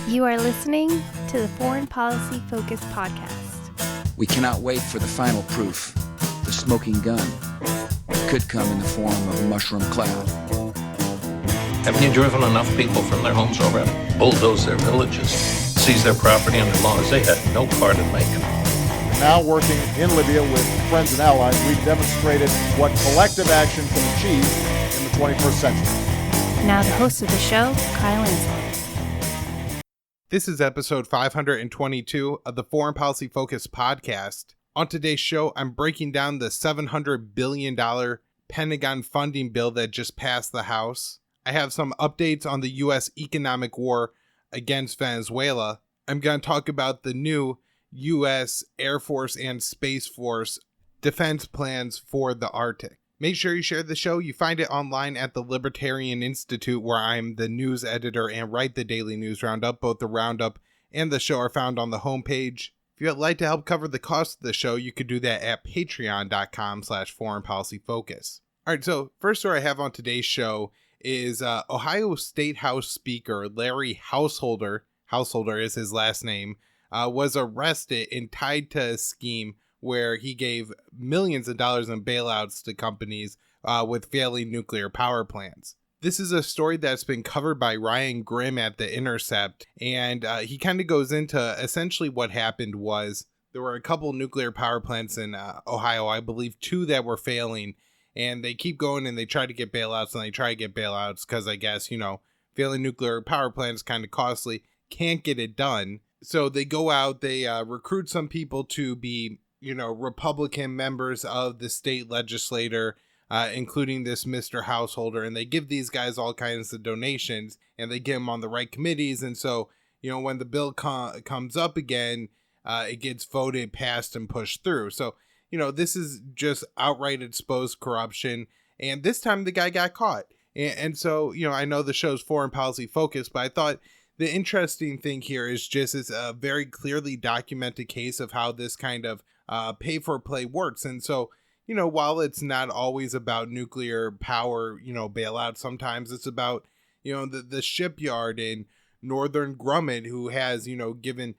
You are listening to the Foreign Policy Focus podcast. We cannot wait for the final proof. The smoking gun could come in the form of a mushroom cloud. Haven't you driven enough people from their homes already? Bulldoze their villages, seize their property under laws they had no part in making. Now working in Libya with friends and allies, we've demonstrated what collective action can achieve in the 21st century. Now the host of the show, Kyle Ansel. This is episode 522 of the Foreign Policy Focus podcast. On today's show, I'm breaking down the $700 billion Pentagon funding bill that just passed the House. I have some updates on the U.S. economic war against Venezuela. I'm going to talk about the new U.S. Air Force and Space Force defense plans for the Arctic. Make sure you share the show. You find it online at the Libertarian Institute, where I'm the news editor and write the daily news roundup. Both the roundup and the show are found on the homepage. If you'd like to help cover the cost of the show, you could do that at patreon.com/foreignpolicyfocus. All right, so first story I have on today's show is Ohio State House Speaker Larry Householder is his last name, was arrested and tied to a scheme where he gave millions of dollars in bailouts to companies with failing nuclear power plants. This is a story that's been covered by Ryan Grimm at The Intercept, and he kind of goes into essentially what happened was there were a couple nuclear power plants in Ohio, I believe 2 that were failing, and they keep going and they try to get bailouts and they try to get bailouts because I guess, failing nuclear power plants kind of costly, can't get it done. So they go out, they recruit some people to be Republican members of the state legislature, including this Mr. Householder, and they give these guys all kinds of donations and they get them on the right committees. And so, when the bill comes up again, it gets voted, passed, and pushed through. So, this is just outright exposed corruption. And this time the guy got caught. And so, I know the show's foreign policy focused, but I thought the interesting thing here is just it's a very clearly documented case of how this kind of pay for play works. And so, while it's not always about nuclear power, bailout, sometimes it's about, the shipyard in Northern Grumman who has, given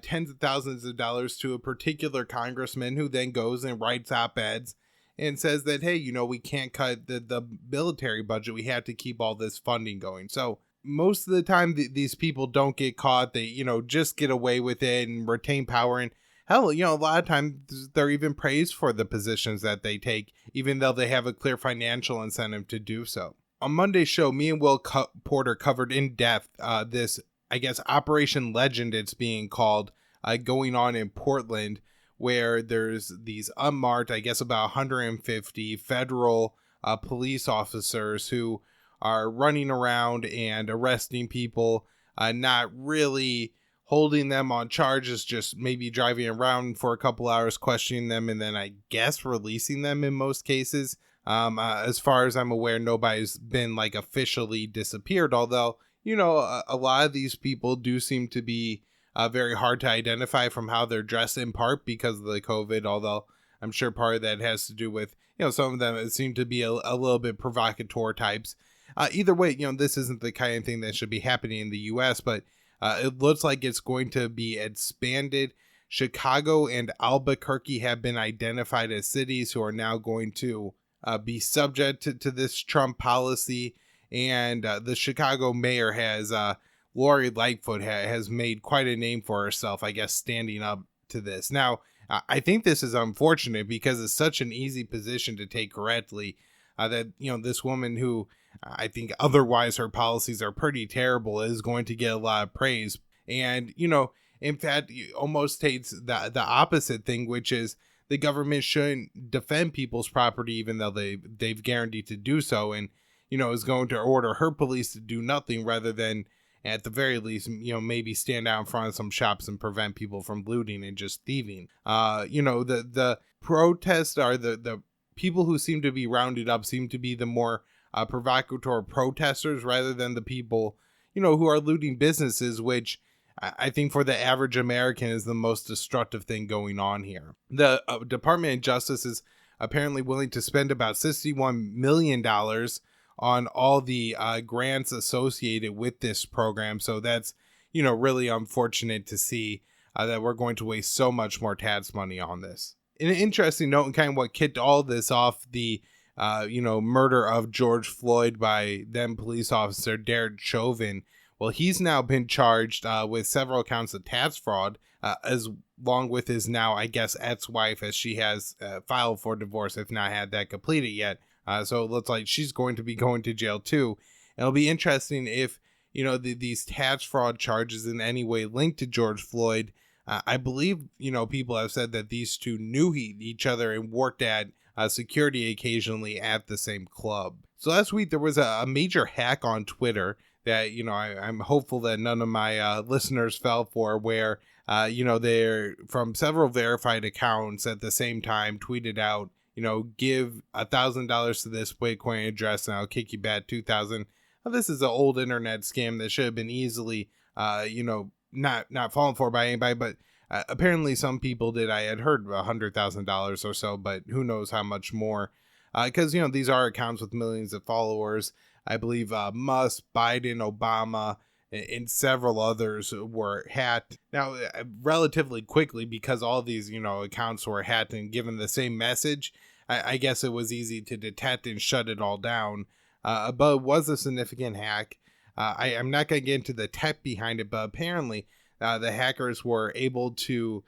tens of thousands of dollars to a particular congressman who then goes and writes op-eds and says that, hey, we can't cut the military budget. We have to keep all this funding going. So most of the time, these people don't get caught. They, just get away with it and retain power. And hell, a lot of times they're even praised for the positions that they take, even though they have a clear financial incentive to do so. On Monday's show, me and Will Porter covered in depth this, I guess, Operation Legend, it's being called, going on in Portland, where there's these unmarked, I guess about 150 federal police officers who are running around and arresting people, not really holding them on charges, just maybe driving around for a couple hours, questioning them, and then I guess releasing them in most cases. As far as I'm aware, nobody's been officially disappeared, although, a lot of these people do seem to be very hard to identify from how they're dressed, in part because of the COVID, although I'm sure part of that has to do with, some of them seem to be a little bit provocateur types. Either way, this isn't the kind of thing that should be happening in the U.S., but it looks like it's going to be expanded. Chicago and Albuquerque have been identified as cities who are now going to be subject to this Trump policy. And the Chicago mayor has, Lori Lightfoot, has made quite a name for herself, I guess, standing up to this. Now, I think this is unfortunate because it's such an easy position to take correctly that, this woman who I think otherwise her policies are pretty terrible is going to get a lot of praise. And, in fact, almost takes the opposite thing, which is the government shouldn't defend people's property, even though they've guaranteed to do so. And, is going to order her police to do nothing rather than, at the very least, maybe stand out in front of some shops and prevent people from looting and just thieving. The protests are the people who seem to be rounded up seem to be the more provocateur protesters rather than the people, who are looting businesses, which I think for the average American is the most destructive thing going on here. The Department of Justice is apparently willing to spend about $61 million on all the grants associated with this program. So that's, really unfortunate to see that we're going to waste so much more tax money on this. And an interesting note, and kind of what kicked all this off, the murder of George Floyd by then police officer Derek Chauvin. Well, he's now been charged with several counts of tax fraud, as long with his now, I guess, ex-wife, as she has filed for divorce, if not had that completed yet. So it looks like she's going to be going to jail too. It'll be interesting if, these tax fraud charges in any way linked to George Floyd. I believe, people have said that these two knew each other and worked at security occasionally at the same club. So last week there was a major hack on Twitter that, I'm hopeful that none of my listeners fell for, where, they're from several verified accounts at the same time tweeted out, give $1,000 to this Bitcoin address and I'll kick you back 2,000. This is an old internet scam that should have been easily, not fallen for by anybody, but apparently some people did. I had heard $100,000 or so, but who knows how much more, because, these are accounts with millions of followers. I believe Musk, Biden, Obama, and several others were hacked. Now, relatively quickly, because all these, accounts were hacked and given the same message, I guess it was easy to detect and shut it all down. But it was a significant hack. I'm not going to get into the tech behind it, but apparently the hackers were able to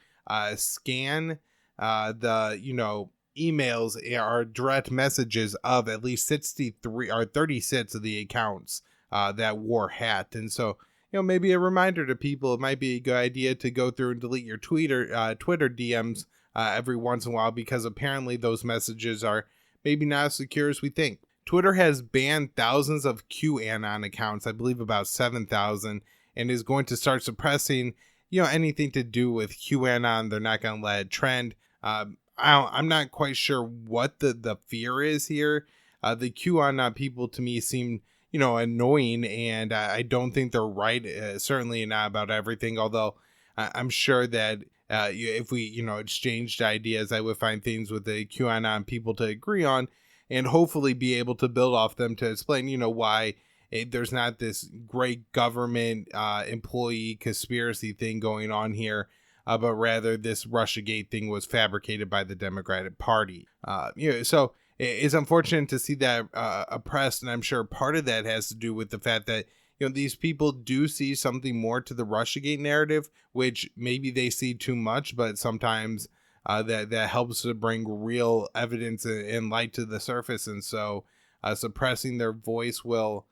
scan the, emails or direct messages of at least 63 or 36 of the accounts that were hacked. And so, maybe a reminder to people, it might be a good idea to go through and delete your Twitter DMs every once in a while, because apparently those messages are maybe not as secure as we think. Twitter has banned thousands of QAnon accounts, I believe about 7,000, and is going to start suppressing, anything to do with QAnon. They're not going to let it trend. I'm not quite sure what the fear is here. The QAnon people to me seem, annoying, and I don't think they're right. Certainly not about everything, although I'm sure that if we, exchanged ideas, I would find things with the QAnon people to agree on, and hopefully be able to build off them to explain, why there's not this great government employee conspiracy thing going on here, but rather this Russiagate thing was fabricated by the Democratic Party. So it's unfortunate to see that oppressed, and I'm sure part of that has to do with the fact that, these people do see something more to the Russiagate narrative, which maybe they see too much, but sometimes that helps to bring real evidence and light to the surface. And so suppressing their voice will,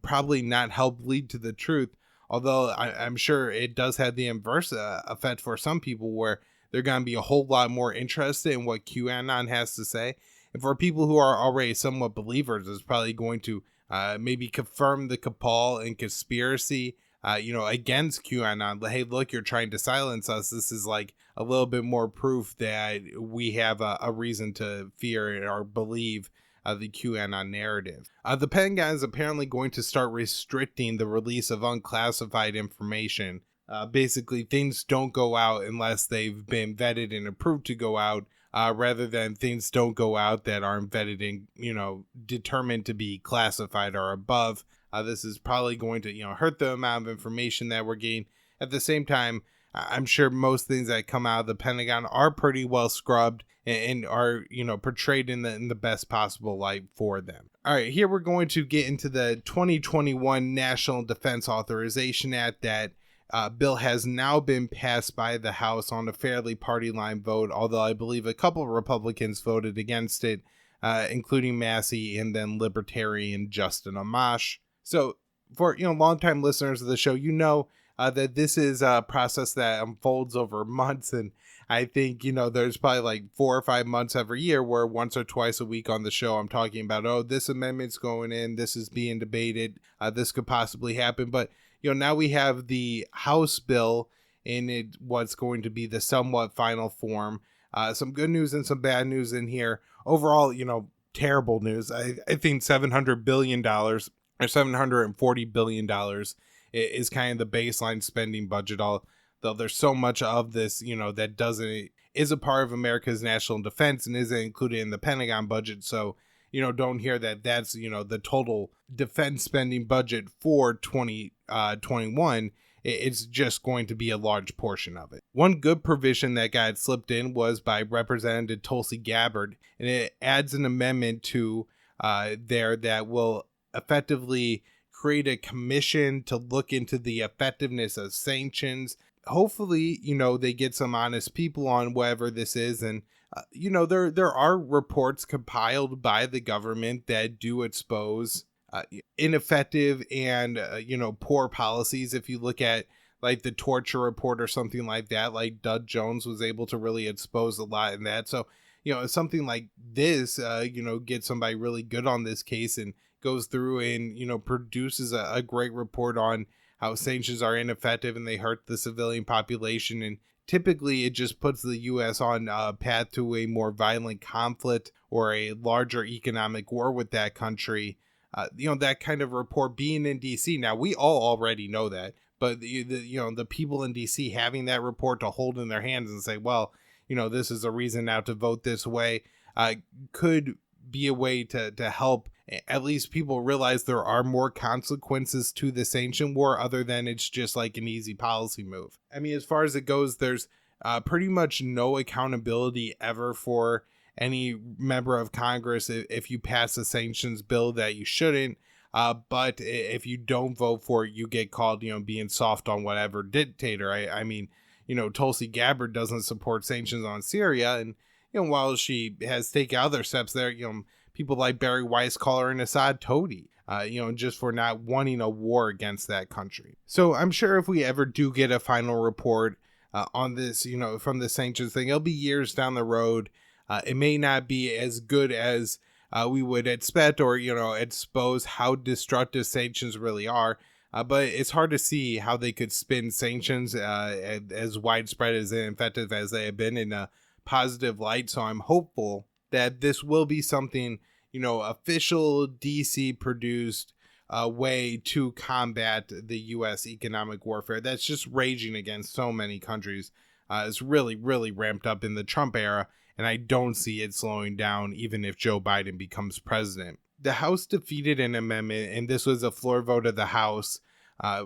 probably not help lead to the truth. Although I'm sure it does have the inverse effect for some people, where they're going to be a whole lot more interested in what QAnon has to say. And for people who are already somewhat believers, it's probably going to maybe confirm the cabal and conspiracy, against QAnon. Hey, look, you're trying to silence us. This is like a little bit more proof that we have a reason to fear or believe the QAnon narrative. The Pentagon is apparently going to start restricting the release of unclassified information. Basically, things don't go out unless they've been vetted and approved to go out, rather than things don't go out that aren't vetted and, determined to be classified or above. This is probably going to, hurt the amount of information that we're getting. At the same time, I'm sure most things that come out of the Pentagon are pretty well scrubbed and are, portrayed in the best possible light for them. All right, here we're going to get into the 2021 National Defense Authorization Act. That bill has now been passed by the House on a fairly party line vote, although I believe a couple of Republicans voted against it, including Massey and then Libertarian Justin Amash. So for, longtime listeners of the show, that this is a process that unfolds over months. And I think, there's probably like 4 or 5 months every year where once or twice a week on the show, I'm talking about, this amendment's going in, this is being debated, this could possibly happen. But, now we have the House bill in what's going to be the somewhat final form. Some good news and some bad news in here. Overall, terrible news. I think $700 billion or $740 billion is kind of the baseline spending budget, though there's so much of this, that is a part of America's national defense and isn't included in the Pentagon budget. So, don't hear that that's, the total defense spending budget for 2021. it's just going to be a large portion of it. One good provision that got slipped in was by Representative Tulsi Gabbard, and it adds an amendment to there that will effectively create a commission to look into the effectiveness of sanctions. Hopefully, they get some honest people on whatever this is. And, there are reports compiled by the government that do expose ineffective and, poor policies. If you look at like the torture report or something like that, like Doug Jones was able to really expose a lot in that. So, something like this, get somebody really good on this case and goes through and, produces a great report on how sanctions are ineffective and they hurt the civilian population. And typically it just puts the U.S. on a path to a more violent conflict or a larger economic war with that country. That kind of report being in D.C. Now, we all already know that, but the people in D.C. having that report to hold in their hands and say, well, this is a reason now to vote this way, could be a way to help at least people realize there are more consequences to the sanction war other than it's just like an easy policy move. I mean, as far as it goes, there's pretty much no accountability ever for any member of Congress if you pass a sanctions bill that you shouldn't. But if you don't vote for it, you get called, being soft on whatever dictator. I mean, Tulsi Gabbard doesn't support sanctions on Syria. And, while she has taken other steps there, people like Barry Weiss call her an Assad toady, just for not wanting a war against that country. So I'm sure if we ever do get a final report on this, from the sanctions thing, it'll be years down the road. It may not be as good as we would expect or, expose how destructive sanctions really are. But it's hard to see how they could spin sanctions as widespread as and effective as they have been in a positive light. So I'm hopeful that this will be something, official DC produced way to combat the U.S. economic warfare that's just raging against so many countries. It's really, really ramped up in the Trump era, and I don't see it slowing down even if Joe Biden becomes president. The House defeated an amendment, and this was a floor vote of the House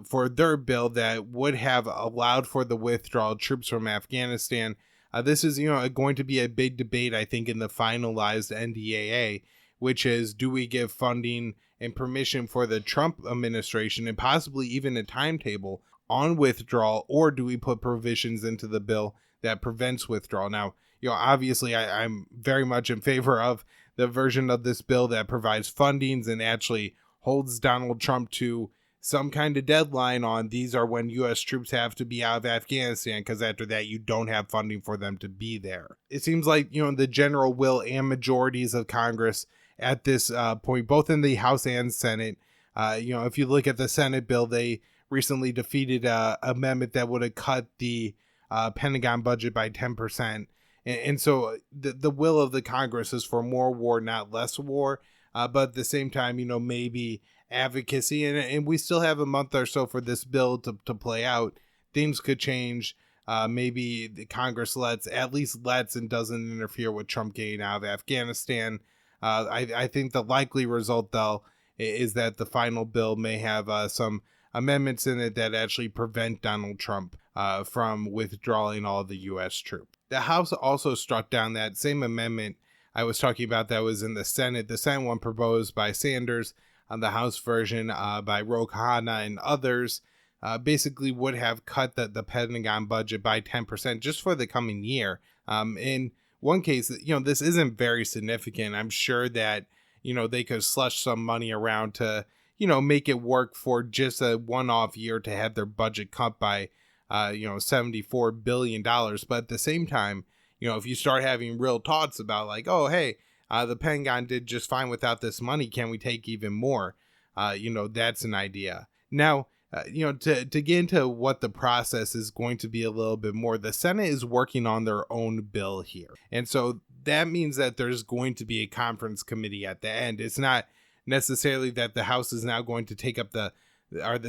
for their bill that would have allowed for the withdrawal of troops from Afghanistan. This is, going to be a big debate, I think, in the finalized NDAA, which is, do we give funding and permission for the Trump administration and possibly even a timetable on withdrawal, or do we put provisions into the bill that prevents withdrawal? Now, obviously, I'm very much in favor of the version of this bill that provides fundings and actually holds Donald Trump to some kind of deadline on these are when U.S. troops have to be out of Afghanistan, because after that you don't have funding for them to be there. It seems like, the general will and majorities of Congress at this point, both in the House and Senate, if you look at the Senate bill, they recently defeated an amendment that would have cut the Pentagon budget by 10%. And so the will of the Congress is for more war, not less war. But at the same time, maybe advocacy, and we still have a month or so for this bill to play out. Things could change. Maybe the Congress lets and doesn't interfere with Trump getting out of Afghanistan. I think the likely result, though, is that the final bill may have some amendments in it that actually prevent Donald Trump from withdrawing all the U.S. troops. The House also struck down that same amendment I was talking about that was in the Senate. The Senate one proposed by Sanders, on the House version by Ro Khanna and others, basically would have cut the Pentagon budget by 10% just for the coming year. In one case, this isn't very significant. I'm sure that, they could slush some money around to, make it work for just a one-off year to have their budget cut by, $74 billion. But at the same time, if you start having real thoughts about like, oh, hey, the Pentagon did just fine without this money, can we take even more? That's an idea. Now, to get into what the process is going to be a little bit more, the Senate is working on their own bill here. And so that means that there's going to be a conference committee at the end. It's not necessarily that the House is now going to take up the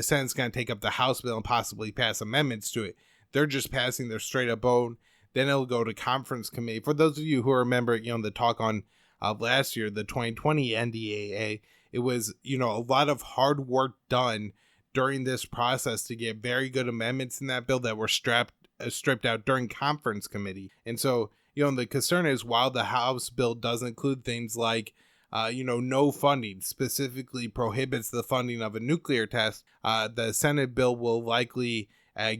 Senate's going to take up the House bill and possibly pass amendments to it. They're just passing their straight up vote. Then it'll go to conference committee. For those of you who remember, the talk on last year, the 2020 NDAA, it was, a lot of hard work done during this process to get very good amendments in that bill that were stripped out during conference committee. And so, the concern is while the House bill does include things like, no funding, specifically prohibits the funding of a nuclear test, the Senate bill will likely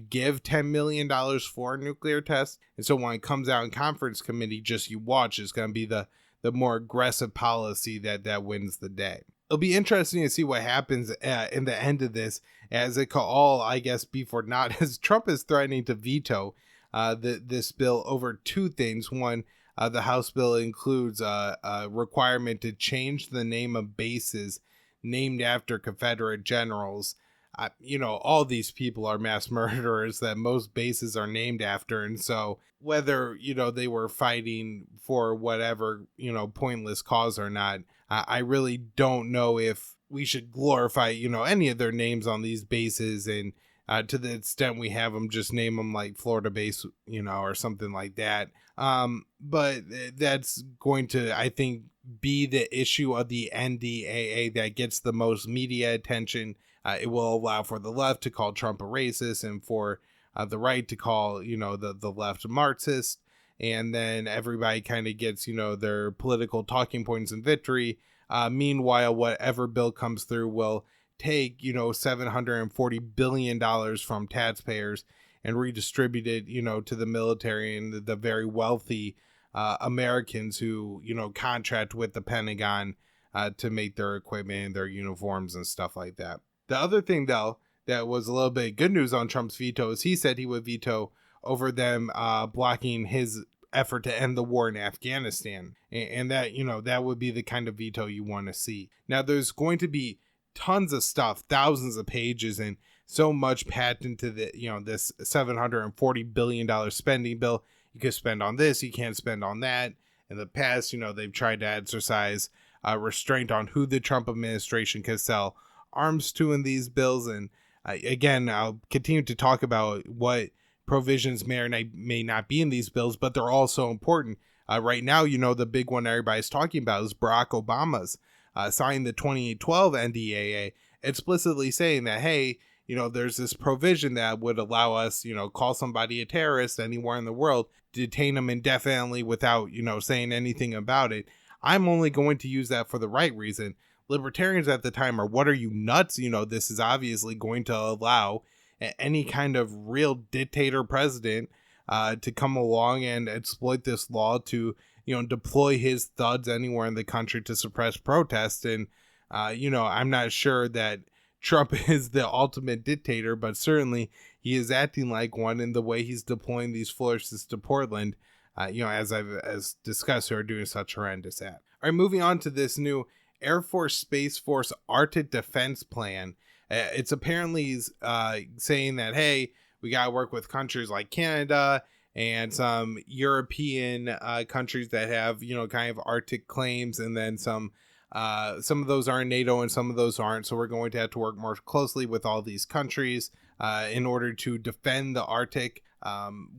give $10 million for a nuclear test. And so when it comes out in conference committee, just you watch, it's going to be the more aggressive policy that wins the day. It'll be interesting to see what happens in the end of this, as it could all, I guess, be for naught, as Trump is threatening to veto this bill over two things. One, the House bill includes a requirement to change the name of bases named after Confederate generals. All these people are mass murderers that most bases are named after. And so whether, they were fighting for whatever, pointless cause or not, I really don't know if we should glorify, any of their names on these bases. And to the extent we have them, just name them like Florida base, or something like that. But that's going to, I think, be the issue of the NDAA that gets the most media attention. It will allow for the left to call Trump a racist and for the right to call, the left Marxist. And then everybody kind of gets, their political talking points and victory. Meanwhile, whatever bill comes through will take, $740 billion from taxpayers and redistribute it, to the military and the very wealthy Americans who, contract with the Pentagon to make their equipment and their uniforms and stuff like that. The other thing, though, that was a little bit good news on Trump's veto is he said he would veto over them blocking his effort to end the war in Afghanistan. And that, that would be the kind of veto you want to see. Now, there's going to be tons of stuff, thousands of pages, and so much packed into the, this $740 billion spending bill. You could spend on this, you can't spend on that. In the past, they've tried to exercise restraint on who the Trump administration can sell arms to in these bills. And again, I'll continue to talk about what provisions may or may not be in these bills, but they're all so important. Right now, the big one everybody's talking about is Barack Obama's signing the 2012 NDAA, explicitly saying that, hey, there's this provision that would allow us, call somebody a terrorist anywhere in the world, detain them indefinitely without, saying anything about it. I'm only going to use that for the right reason. Libertarians at the time are, what are you, nuts? This is obviously going to allow any kind of real dictator president to come along and exploit this law to, deploy his thugs anywhere in the country to suppress protests. And, I'm not sure that Trump is the ultimate dictator, but certainly he is acting like one in the way he's deploying these forces to Portland, as discussed, who are doing such horrendous acts. All right, moving on to this new Air Force Space Force Arctic Defense Plan. It's apparently saying that, hey, we got to work with countries like Canada and some European countries that have, kind of Arctic claims, and then some of those are in NATO and some of those aren't. So we're going to have to work more closely with all these countries in order to defend the Arctic.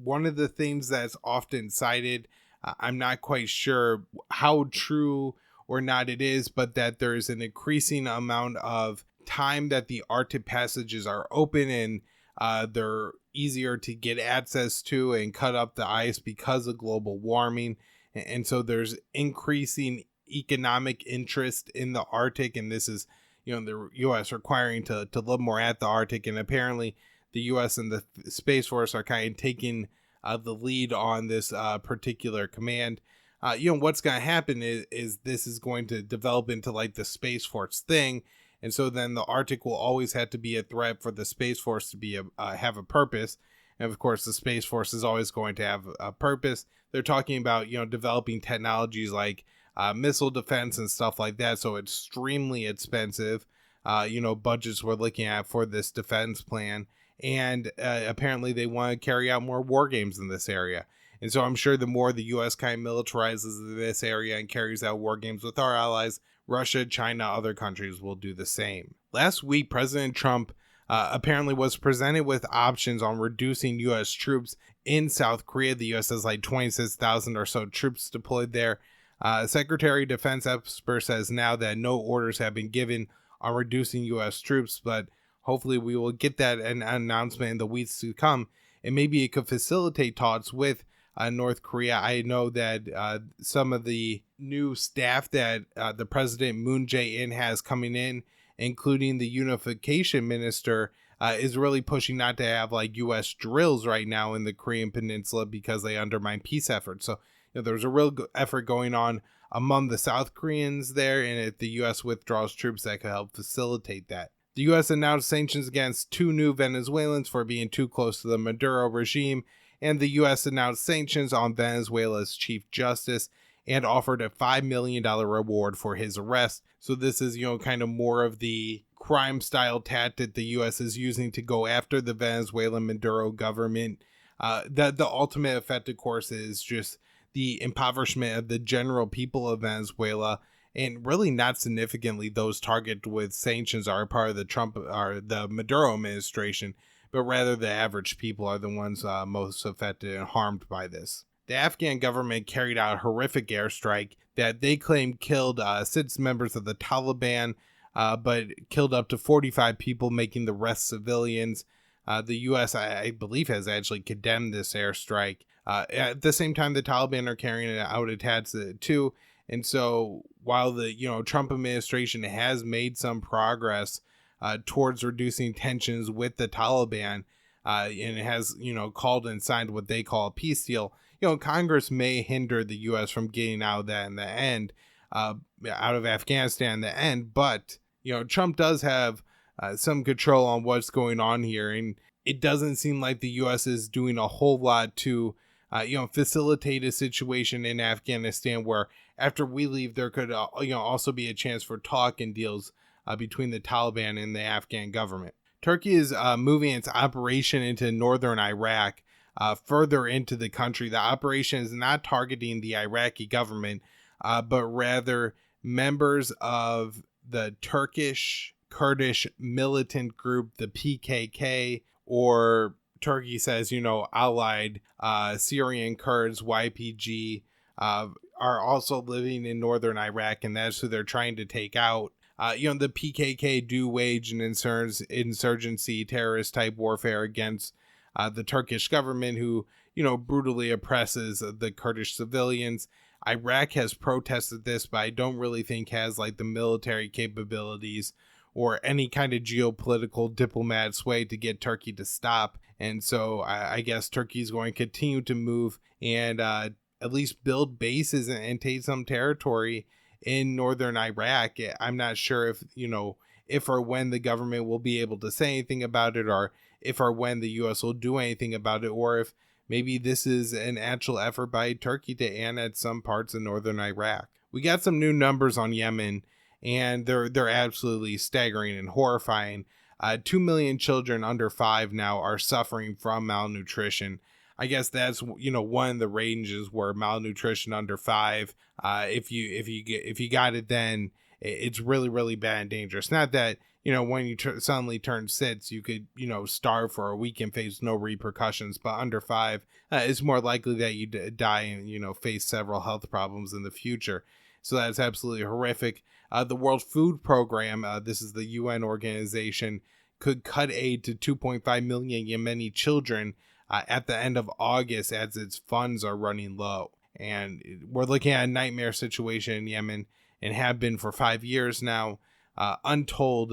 One of the things that's often cited, I'm not quite sure how true or not it is, but that there's an increasing amount of time that the Arctic passages are open and they're easier to get access to and cut up the ice because of global warming. And so there's increasing economic interest in the Arctic, and this is, the U.S. requiring to live more at the Arctic. And apparently the U.S. and the Space Force are kind of taking the lead on this particular command. What's going to happen is this is going to develop into like the Space Force thing. And so then the Arctic will always have to be a threat for the Space Force to be have a purpose. And of course, the Space Force is always going to have a purpose. They're talking about, developing technologies like missile defense and stuff like that. So extremely expensive, budgets we're looking at for this defense plan. And apparently they want to carry out more war games in this area. And so I'm sure the more the U.S. kind of militarizes this area and carries out war games with our allies, Russia, China, other countries will do the same. Last week, President Trump apparently was presented with options on reducing U.S. troops in South Korea. The U.S. has like 26,000 or so troops deployed there. Secretary of Defense expert says now that no orders have been given on reducing U.S. troops, but hopefully we will get that an announcement in the weeks to come, and maybe it could facilitate talks with North Korea. I know that some of the new staff that the President Moon Jae-in has coming in, including the unification minister, is really pushing not to have like U.S. drills right now in the Korean Peninsula because they undermine peace efforts. So there's a real effort going on among the South Koreans there, and if the U.S. withdraws troops, that could help facilitate that. The U.S. announced sanctions against 2 new Venezuelans for being too close to the Maduro regime, and the U.S. announced sanctions on Venezuela's Chief Justice and offered a $5 million reward for his arrest. So this is, kind of more of the crime-style tactic the U.S. is using to go after the Venezuelan Maduro government. The ultimate effect, of course, is just the impoverishment of the general people of Venezuela, and really not significantly those targeted with sanctions are part of the Maduro administration, but rather the average people are the ones most affected and harmed by this. The Afghan government carried out a horrific airstrike that they claim killed 6 members of the Taliban, but killed up to 45 people, making the rest civilians. The U.S., I believe, has actually condemned this airstrike. At the same time, the Taliban are carrying out attacks too. And so while the Trump administration has made some progress towards reducing tensions with the Taliban, and it has called and signed what they call a peace deal, Congress may hinder the U.S. from getting out of that in the end, out of Afghanistan in the end. But Trump does have some control on what's going on here, and it doesn't seem like the U.S. is doing a whole lot to facilitate a situation in Afghanistan where after we leave, there could also be a chance for talk and deals between the Taliban and the Afghan government. Turkey is moving its operation into northern Iraq, further into the country. The operation is not targeting the Iraqi government, but rather members of the Turkish Kurdish militant group, the PKK, or Turkey says, allied Syrian Kurds, YPG, are also living in northern Iraq, and that's who they're trying to take out. The PKK do wage an insurgency, terrorist type warfare against the Turkish government, who, brutally oppresses the Kurdish civilians. Iraq has protested this, but I don't really think has like the military capabilities or any kind of geopolitical diplomat sway to get Turkey to stop. And so I guess Turkey's going to continue to move and at least build bases and take some territory in northern Iraq. I'm not sure if or when the government will be able to say anything about it, or if or when the U.S. will do anything about it, or if maybe this is an actual effort by Turkey to annex some parts of northern Iraq. We got some new numbers on Yemen, and they're absolutely staggering and horrifying. 2 million children under 5 now are suffering from malnutrition. I guess that's one of the ranges where malnutrition under 5. If you got it, then it's really, really bad and dangerous. Not that when you suddenly turn 6, you could starve for a week and face no repercussions. But under 5, it's more likely that you die and face several health problems in the future. So that's absolutely horrific. The World Food Program, this is the UN organization, could cut aid to 2.5 million Yemeni children at the end of August as its funds are running low. And we're looking at a nightmare situation in Yemen and have been for 5 years now. Untold,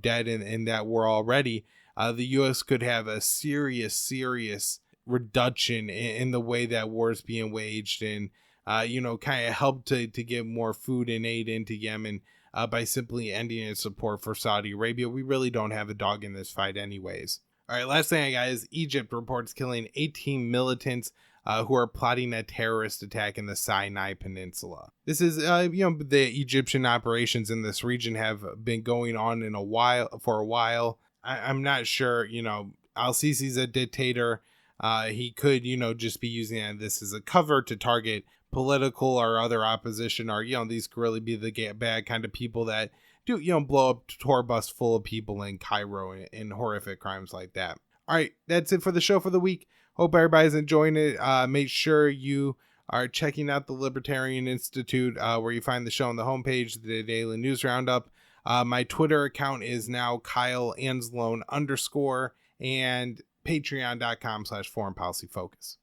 dead in that war already. The U.S. could have a serious reduction in the way that war is being waged, and kind of help to get more food and aid into Yemen by simply ending its support for Saudi Arabia. We really don't have a dog in this fight anyways. All right, last thing I got is Egypt reports killing 18 militants who are plotting a terrorist attack in the Sinai Peninsula. This is, the Egyptian operations in this region have been going on for a while. I'm not sure, Al-Sisi's a dictator. He could, just be using this as a cover to target political or other opposition, or, these could really be the bad kind of people that do, blow up a tour bus full of people in Cairo and horrific crimes like that. All right, that's it for the show for the week. Hope everybody's enjoying it. Make sure you are checking out the Libertarian Institute, where you find the show on the homepage, the Daily News Roundup. My Twitter account is now Kyle Anzalone _ and patreon.com/foreignpolicyfocus.